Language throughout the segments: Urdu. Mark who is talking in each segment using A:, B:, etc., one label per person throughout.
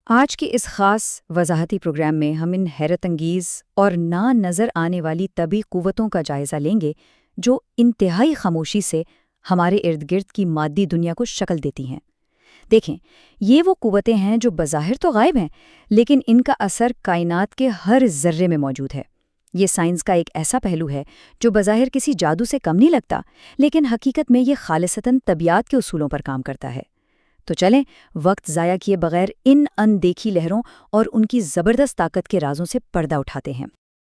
A: آج کے اس خاص وضاحتی پروگرام میں ہم ان حیرت انگیز اور نا نظر آنے والی طبی قوتوں کا جائزہ لیں گے جو انتہائی خاموشی سے ہمارے ارد گرد کی مادی دنیا کو شکل دیتی ہیں۔ دیکھیں، یہ وہ قوتیں ہیں جو بظاہر تو غائب ہیں، لیکن ان کا اثر کائنات کے ہر ذرے میں موجود ہے۔ یہ سائنس کا ایک ایسا پہلو ہے جو بظاہر کسی جادو سے کم نہیں لگتا، لیکن حقیقت میں یہ خالصتاً طبیعت کے اصولوں پر کام کرتا ہے۔ تو چلیں، وقت ضائع کیے بغیر ان اندیکھی لہروں اور ان کی زبردست طاقت کے رازوں سے پردہ اٹھاتے ہیں۔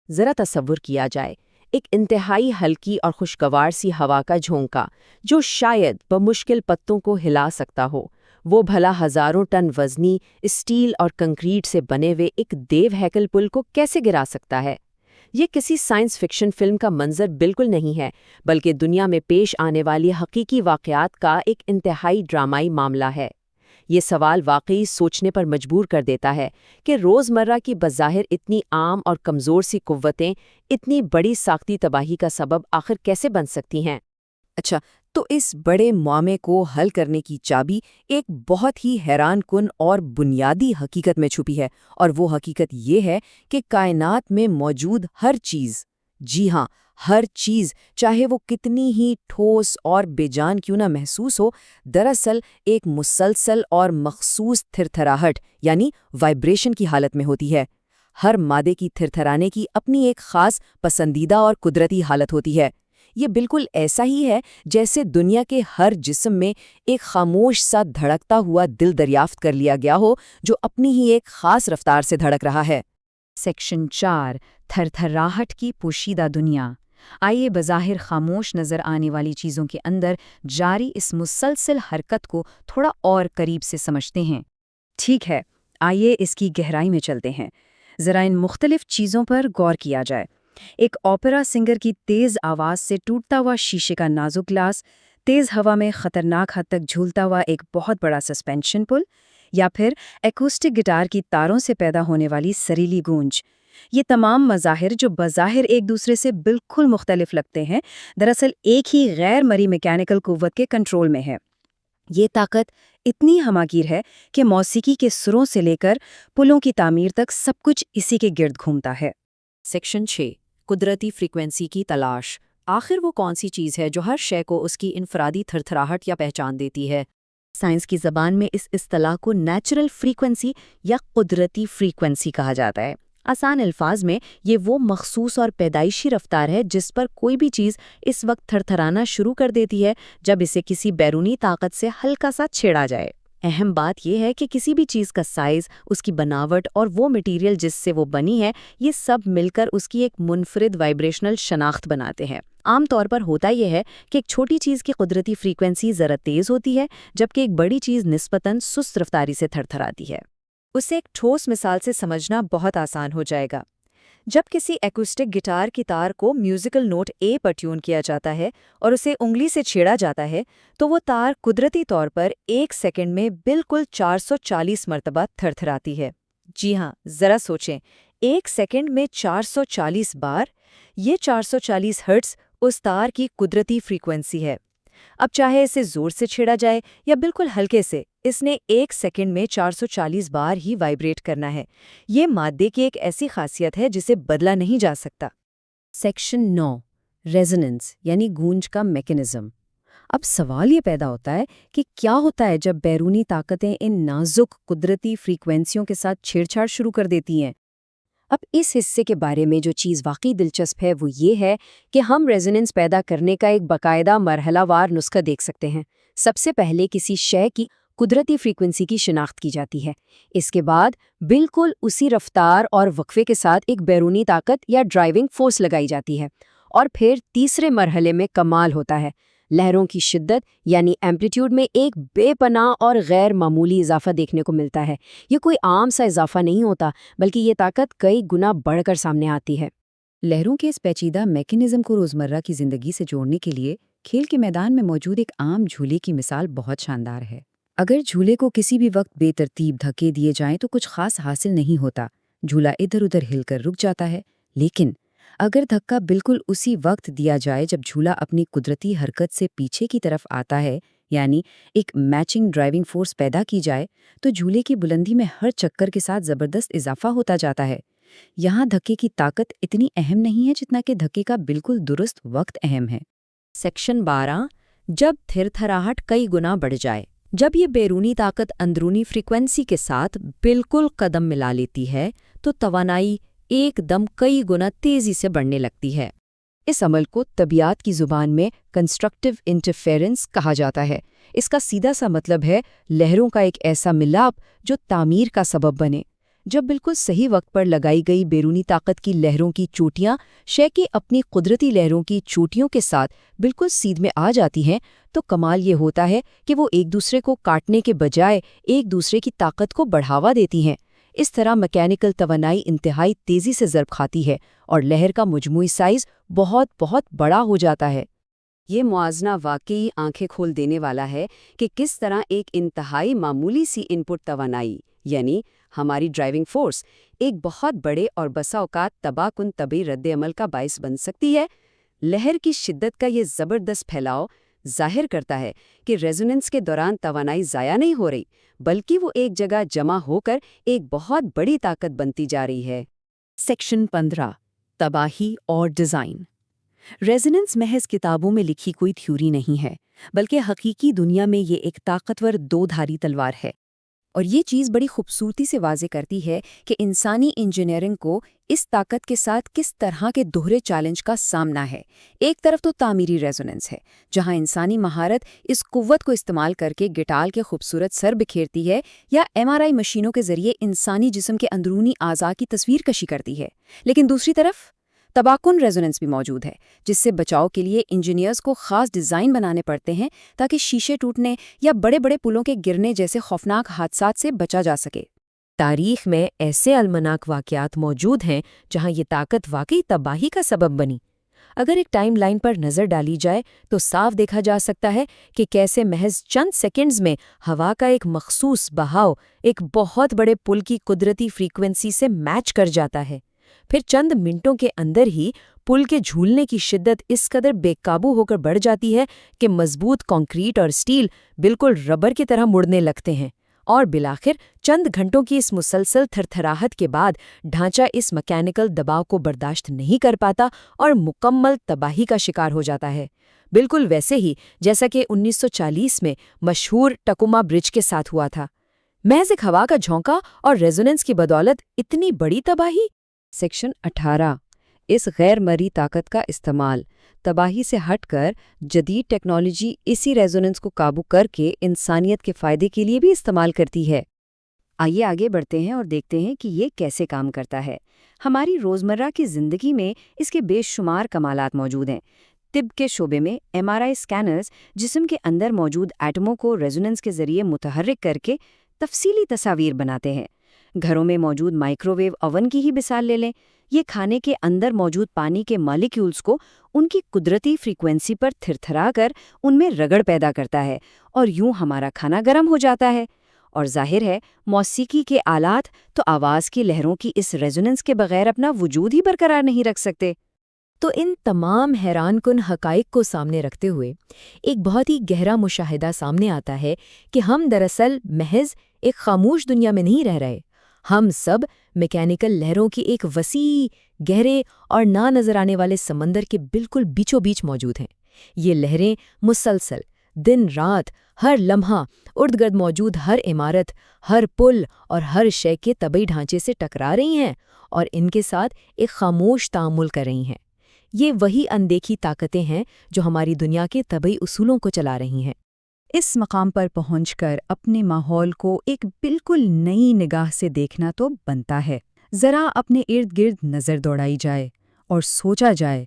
B: ذرا تصور کیا جائے، ایک انتہائی ہلکی اور خوشگوار سی ہوا کا جھونکا جو شاید بمشکل پتوں کو ہلا سکتا ہو، وہ بھلا ہزاروں ٹن وزنی اسٹیل اور کنکریٹ سے بنے ہوئے ایک دیو ہیکل پل کو کیسے گرا سکتا ہے؟ یہ کسی سائنس فکشن فلم کا منظر بالکل نہیں ہے، بلکہ دنیا میں پیش آنے والی حقیقی واقعات کا ایک انتہائی ڈرامائی معاملہ ہے۔ یہ سوال واقعی سوچنے پر مجبور کر دیتا ہے کہ روزمرہ کی بظاہر اتنی عام اور کمزور سی قوتیں اتنی بڑی ساختی تباہی کا سبب آخر کیسے بن سکتی ہیں؟
C: اچھا، تو اس بڑے معاملے کو حل کرنے کی چابی ایک بہت ہی حیران کن اور بنیادی حقیقت میں چھپی ہے، اور وہ حقیقت یہ ہے کہ کائنات میں موجود ہر چیز، جی ہاں، ہر چیز، چاہے وہ کتنی ہی ٹھوس اور بے جان کیوں نہ محسوس ہو، دراصل ایک مسلسل اور مخصوص تھرتھراہٹ یعنی وائبریشن کی حالت میں ہوتی ہے۔ ہر مادے کی تھرتھرانے کی اپنی ایک خاص پسندیدہ اور قدرتی حالت ہوتی ہے۔ یہ بالکل ایسا ہی ہے جیسے دنیا کے ہر جسم میں ایک خاموش سا دھڑکتا ہوا دل دریافت کر لیا گیا ہو جو اپنی ہی ایک خاص رفتار سے دھڑک رہا ہے۔
A: سیکشن 4، تھرتھراہٹ کی پوشیدہ دنیا۔ آئیے بظاہر خاموش نظر آنے والی چیزوں کے اندر جاری اس مسلسل حرکت کو تھوڑا اور قریب سے سمجھتے ہیں۔ ٹھیک ہے، آئیے اس کی گہرائی میں چلتے ہیں، ذرا ان مختلف چیزوں پر غور کیا جائے۔ ایک اوپرا سنگر کی تیز آواز سے ٹوٹتا ہوا شیشے کا نازک گلاس، تیز ہوا میں خطرناک حد تک جھولتا ہوا ایک بہت بڑا سسپینشن پل، یا پھر ایکوسٹک گٹار کی تاروں سے پیدا ہونے والی سریلی گونج۔ یہ تمام مظاہر جو بظاہر ایک دوسرے سے بالکل مختلف لگتے ہیں، دراصل ایک ہی غیر مرئی میکینیکل قوت کے کنٹرول میں ہے۔ یہ طاقت اتنی ہماگیر ہے کہ موسیقی کے سروں سے لے کر پلوں کی تعمیر تک سب کچھ اسی کے گرد گھومتا ہے۔
B: سیکشن 6، قدرتی فریکوینسی کی تلاش۔ آخر وہ کون سی چیز ہے جو ہر شے کو اس کی انفرادی تھرتھراہٹ یا پہچان دیتی ہے؟
D: سائنس کی زبان میں اس اصطلاح کو نیچرل فریکوینسی یا قدرتی فریکوینسی کہا جاتا ہے۔ آسان الفاظ میں یہ وہ مخصوص اور پیدائشی رفتار ہے جس پر کوئی بھی چیز اس وقت تھرتھرانا شروع کر دیتی ہے جب اسے کسی بیرونی طاقت سے ہلکا سا چھیڑا جائے۔ اہم بات یہ ہے کہ کسی بھی چیز کا سائز، اس کی بناوٹ اور وہ مٹیریل جس سے وہ بنی ہے، یہ سب مل کر اس کی ایک منفرد وائبریشنل شناخت بناتے ہیں۔ عام طور پر ہوتا یہ ہے کہ ایک چھوٹی چیز کی قدرتی فریکوینسی ذرا تیز ہوتی ہے، جبکہ ایک بڑی چیز نسبتاً سست رفتاری سے تھرتھراتی ہے۔
A: اسے ایک ٹھوس مثال سے سمجھنا بہت آسان ہو جائے گا۔ جب کسی ایکوسٹک گٹار کی تار کو musical not a per tune کیا جاتا ہے اور اسے انگلی سے چھیڑا جاتا ہے تو وہ تار قدرتی طور پر 1 سیکنڈ میں بالکل 440 مرتبہ تھرتھراتی ہے۔ جی ہاں، ذرا سوچیں، 1 سیکنڈ میں 440 بار، یہ 440 ہرٹز اس تار کی قدرتی فریکوینسی ہے۔ اب چاہے اسے زور سے چھیڑا جائے یا بالکل ہلکے سے، اس نے 1 سیکنڈ میں 440 بار ہی وائبریٹ کرنا ہے۔ یہ مادے کی ایک ایسی خاصیت ہے جسے بدلا نہیں جا سکتا۔
C: سیکشن 9، ریزوننس یعنی گونج کا میکینزم۔ اب سوال یہ پیدا ہوتا ہے کہ کیا ہوتا ہے جب بیرونی طاقتیں ان نازک قدرتی فریکوینسیوں کے ساتھ چھیڑ چھاڑ شروع کر دیتی ہیں؟ اب اس حصے کے بارے میں جو چیز واقعی دلچسپ ہے وہ یہ ہے کہ ہم ریزوننس پیدا کرنے کا ایک باقاعدہ مرحلہ وار نسخہ دیکھ سکتے ہیں۔ سب سے پہلے کسی شے کی قدرتی فریکوینسی کی شناخت کی جاتی ہے۔ اس کے بعد بالکل اسی رفتار اور وقفے کے ساتھ ایک بیرونی طاقت یا ڈرائیونگ فورس لگائی جاتی ہے، اور پھر تیسرے مرحلے میں کمال ہوتا ہے۔ لہروں کی شدت یعنی ایمپلیٹیوڈ میں ایک بے پناہ اور غیر معمولی اضافہ دیکھنے کو ملتا ہے۔ یہ کوئی عام سا اضافہ نہیں ہوتا، بلکہ یہ طاقت کئی گنا بڑھ کر سامنے آتی ہے۔
A: لہروں کے اس پیچیدہ میکینزم کو روزمرہ کی زندگی سے جوڑنے کے لیے کھیل کے میدان میں موجود ایک عام جھولے کی مثال بہت شاندار ہے۔ اگر جھولے کو کسی بھی وقت بے ترتیب دھکے دیے جائیں تو کچھ خاص حاصل نہیں ہوتا، جھولا ادھر ادھر ہل کر رک جاتا ہے۔ لیکن اگر دھکا بالکل اسی وقت دیا جائے جب جھولا اپنی قدرتی حرکت سے پیچھے کی طرف آتا ہے
C: یعنی ایک میچنگ ڈرائیونگ فورس پیدا کی جائے تو جھولے کی بلندی میں ہر چکر کے ساتھ زبردست اضافہ ہوتا جاتا ہے۔ یہاں دھکے کی طاقت اتنی اہم نہیں ہے جتنا کہ دھکے کا بالکل درست وقت اہم ہے۔
B: سیکشن 12 جب تھر تھراہٹ کئی گنا بڑھ جائے۔ جب یہ بیرونی طاقت اندرونی فریکوینسی کے ساتھ بالکل قدم ملا لیتی ہے تو توانائی ایک دم کئی گنا تیزی سے بڑھنے لگتی ہے۔
A: اس عمل کو طبیعت کی زبان میں کنسٹرکٹیو انٹرفیرنس کہا جاتا ہے۔ اس کا سیدھا سا مطلب ہے لہروں کا ایک ایسا ملاپ جو تعمیر کا سبب بنے۔ جب بالکل صحیح وقت پر لگائی گئی بیرونی طاقت کی لہروں کی چوٹیاں شے کی اپنی قدرتی لہروں کی چوٹیوں کے ساتھ بالکل سیدھ میں آ جاتی ہیں تو کمال یہ ہوتا ہے کہ وہ ایک دوسرے کو کاٹنے کے بجائے ایک دوسرے کی طاقت کو بڑھاوا دیتی ہیں۔ اس طرح میکینیکل توانائی انتہائی تیزی سے ضرب کھاتی ہے اور لہر کا مجموعی سائز بہت بہت بڑا ہو جاتا ہے۔ یہ موازنہ واقعی آنکھیں کھول دینے والا ہے کہ کس طرح ایک انتہائی معمولی سی ان پٹ توانائی یعنی ہماری ڈرائیونگ فورس ایک بہت بڑے اور بسا اوقات تباہ کن طبی رد عمل کا باعث بن سکتی ہے۔ لہر کی شدت کا یہ زبردست پھیلاؤ ظاہر کرتا ہے کہ ریزوننس کے دوران توانائی ضائع نہیں ہو رہی بلکہ وہ ایک جگہ جمع ہو کر ایک بہت بڑی طاقت بنتی جا رہی ہے۔
B: سیکشن 15 تباہی اور ڈیزائن۔ ریزوننس محض کتابوں میں لکھی کوئی تھیوری نہیں ہے بلکہ حقیقی دنیا میں یہ ایک طاقتور دو دھاری تلوار ہے۔
A: اور یہ چیز بڑی خوبصورتی سے واضح کرتی ہے کہ انسانی انجینئرنگ کو اس طاقت کے ساتھ کس طرح کے دوہرے چیلنج کا سامنا ہے۔ ایک طرف تو تعمیری ریزوننس ہے جہاں انسانی مہارت اس قوت کو استعمال کر کے گٹال کے خوبصورت سر بکھیرتی ہے یا MRI مشینوں کے ذریعے انسانی جسم کے اندرونی اعضاء کی تصویر کشی کرتی ہے۔ لیکن دوسری طرف تباکن ریزوننس بھی موجود ہے جس سے بچاؤ کے لیے انجینئرز کو خاص ڈیزائن بنانے پڑتے ہیں تاکہ شیشے ٹوٹنے یا بڑے بڑے پلوں کے گرنے جیسے خوفناک حادثات سے بچا جا سکے۔
B: تاریخ میں ایسے المناک واقعات موجود ہیں جہاں یہ طاقت واقعی تباہی کا سبب بنی۔ اگر ایک ٹائم لائن پر نظر ڈالی جائے تو صاف دیکھا جا سکتا ہے کہ کیسے محض چند سیکنڈز میں ہوا کا ایک مخصوص بہاؤ ایک بہت بڑے پل کی قدرتی فریکوینسی سے میچ کر جاتا ہے، پھر چند منٹوں کے اندر ہی پل کے جھولنے کی شدت اس قدر بے قابو ہو کر بڑھ جاتی ہے کہ مضبوط کنکریٹ اور سٹیل بالکل ربر کی طرح مڑنے لگتے ہیں، اور بالآخر چند گھنٹوں کی اس مسلسل تھرتھراہٹ کے بعد ڈھانچہ اس میکینیکل دباؤ کو برداشت نہیں کر پاتا اور مکمل تباہی کا شکار ہو جاتا ہے، بالکل ویسے ہی جیسا کہ 1940 میں مشہور ٹکوما برج کے ساتھ ہوا تھا۔ محض ایک ہوا کا جھونکا اور ریزوننس کی بدولت اتنی بڑی تباہی۔
A: سیکشن 18 اس غیر مرئی طاقت کا استعمال۔ تباہی سے ہٹ کر جدید ٹیکنالوجی اسی ریزوننس کو قابو کر کے انسانیت کے فائدے کے لیے بھی استعمال کرتی ہے۔ آئیے آگے بڑھتے ہیں اور دیکھتے ہیں کہ یہ کیسے کام کرتا ہے۔ ہماری روزمرہ کی زندگی میں اس کے بے شمار کمالات موجود ہیں۔ طب کے شعبے میں MRI اسکینرز جسم کے اندر موجود ایٹموں کو ریزوننس کے ذریعے متحرک کر کے تفصیلی تصاویر بناتے ہیں۔ گھروں میں موجود مائکرو ویو اوون کی ہی مثال لے لیں، یہ کھانے کے اندر موجود پانی کے مالیکیولز کو ان کی قدرتی فریکوینسی پر تھرتھرا کر ان میں رگڑ پیدا کرتا ہے اور یوں ہمارا کھانا گرم ہو جاتا ہے۔ اور ظاہر ہے موسیقی کے آلات تو آواز کی لہروں کی اس ریزوننس کے بغیر اپنا وجود ہی برقرار نہیں رکھ سکتے۔
B: تو ان تمام حیران کن حقائق کو سامنے رکھتے ہوئے ایک بہت ہی گہرا مشاہدہ سامنے آتا ہے کہ ہم دراصل محض ایک خاموش دنیا میں نہیں رہ رہے، ہم سب میکینیکل لہروں کی ایک وسیع، گہرے اور نہ نظر آنے والے سمندر کے بالکل بیچوں بیچ موجود ہیں۔ یہ لہریں مسلسل دن رات ہر لمحہ ارد گرد موجود ہر عمارت، ہر پل اور ہر شے کے طبعی ڈھانچے سے ٹکرا رہی ہیں اور ان کے ساتھ ایک خاموش تعامل کر رہی ہیں۔ یہ وہی اندیکھی طاقتیں ہیں جو ہماری دنیا کے طبعی اصولوں کو چلا رہی ہیں۔
A: اس مقام پر پہنچ کر اپنے ماحول کو ایک بالکل نئی نگاہ سے دیکھنا تو بنتا ہے۔ ذرا اپنے ارد گرد نظر دوڑائی جائے اور سوچا جائے،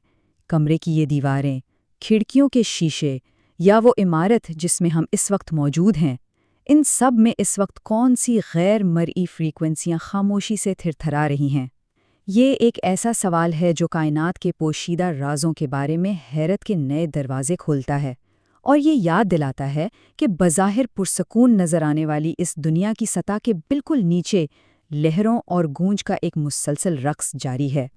A: کمرے کی یہ دیواریں، کھڑکیوں کے شیشے یا وہ عمارت جس میں ہم اس وقت موجود ہیں، ان سب میں اس وقت کون سی غیر مرئی فریکوینسیاں خاموشی سے تھرتھرا رہی ہیں؟ یہ ایک ایسا سوال ہے جو کائنات کے پوشیدہ رازوں کے بارے میں حیرت کے نئے دروازے کھولتا ہے، اور یہ یاد دلاتا ہے کہ بظاہر پرسکون نظر آنے والی اس دنیا کی سطح کے بالکل نیچے لہروں اور گونج کا ایک مسلسل رقص جاری ہے۔